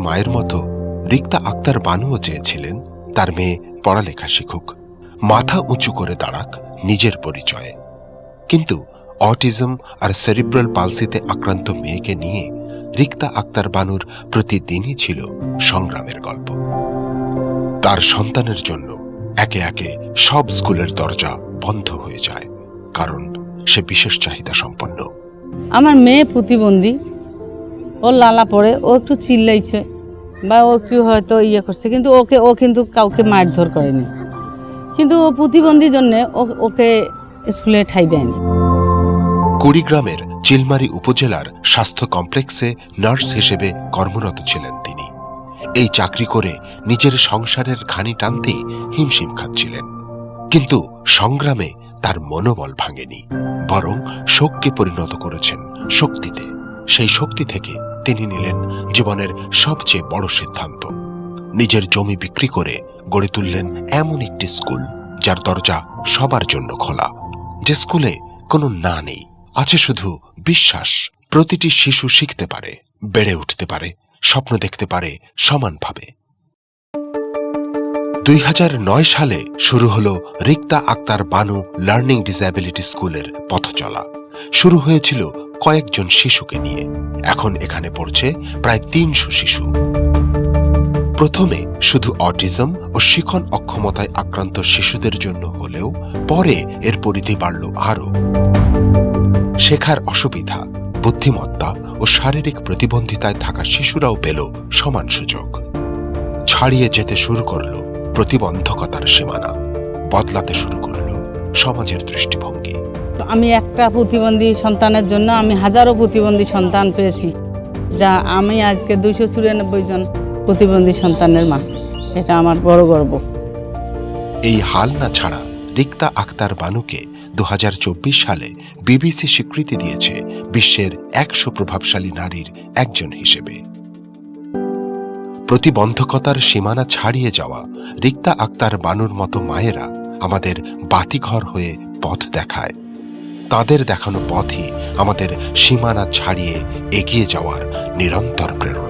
মায়ের মতো রিক্তা আক্তার বানুও চেয়েছিলেন তার মেয়ে পড়ালেখা শিখুক, মাথা উঁচু করে দাঁড়াক নিজের পরিচয়ে। কিন্তু অটিজম আর সেরিব্রাল পালসিতে আক্রান্ত মেয়েকে নিয়ে রিক্তা আক্তার বানুর প্রতিদিনই ছিল সংগ্রামের গল্প। তার সন্তানের জন্য একে একে সব স্কুলের দরজা বন্ধ হয়ে যায়, কারণ সে বিশেষ চাহিদা সম্পন্ন। আমার মেয়ে প্রতিবন্ধী, ও লালা পড়ে, ও একটু চিল্লাইছে বা ও একটু হয়তো ইয়ে করছে, কিন্তু ও কিন্তু কাউকে মারধর করেনি, কিন্তু ও প্রতিবন্ধীর জন্য ওকে স্কুলে ঠাঁই দেয়নি। কুড়িগ্রামের চিলমারি উপজেলার স্বাস্থ্য কমপ্লেক্সে নার্স হিসেবে কর্মরত ছিলেন তিনি। এই চাকরি করে নিজের সংসারের ঘানি টানতেই হিমশিম খাচ্ছিলেন, কিন্তু সংগ্রামে তার মনোবল ভাঙেনি, বরং শোককে পরিণত করেছেন শক্তিতে। সেই শক্তি থেকে তিনি নিলেন জীবনের সবচেয়ে বড় সিদ্ধান্ত। নিজের জমি বিক্রি করে গড়ে তুললেন এমন একটি স্কুল যার দরজা সবার জন্য খোলা, যে স্কুলে কোনো না নেই, আছে শুধু বিশ্বাস। প্রতিটি শিশু শিখতে পারে, বেড়ে উঠতে পারে, স্বপ্ন দেখতে পারে সমানভাবে। 2009 সালে শুরু হলো রিক্তা আক্তার বানু লার্নিং ডিসএবিলিটি স্কুলের পথ চলা। শুরু হয়েছিল কয়েকজন শিশুকে নিয়ে, এখন এখানে পড়ছে প্রায় 300 শিশু। প্রথমে শুধু অটিজম ও শিখন অক্ষমতায় আক্রান্ত শিশুদের জন্য হলেও পরে এর পরিধি বাড়ল আরও। শেখার অসুবিধা, বুদ্ধিমত্তা ও শারীরিক প্রতিবন্ধিতায় থাকা শিশুরাও পেল সমান সুযোগ। ছাড়িয়ে যেতে শুরু করল প্রতিবন্ধকতার সীমানা, বদলাতে শুরু করল সমাজের দৃষ্টিভঙ্গি। আমি একটা প্রতিবন্ধী সন্তানের জন্য আমি হাজারো প্রতিবন্ধী সন্তান পেয়েছি, যা আমি আজকে 294 জন প্রতিবন্ধী সন্তানের মা। এটা আমার বড় গর্ব। এই হাল না ছাড়া রিক্তা আক্তার বানুকে 2024 সালে বিবিসি স্বীকৃতি দিয়েছে বিশ্বের 100 প্রভাবশালী নারীর একজন হিসেবে। প্রতিবন্ধকতার সীমানা ছাড়িয়ে যাওয়া রিক্তা আক্তার বানুর মতো মায়েরা আমাদের বাতিঘর হয়ে পথ দেখায়। তাদের দেখানো পথই আমাদের সীমানা ছাড়িয়ে এগিয়ে যাওয়ার নিরন্তর প্রেরণা।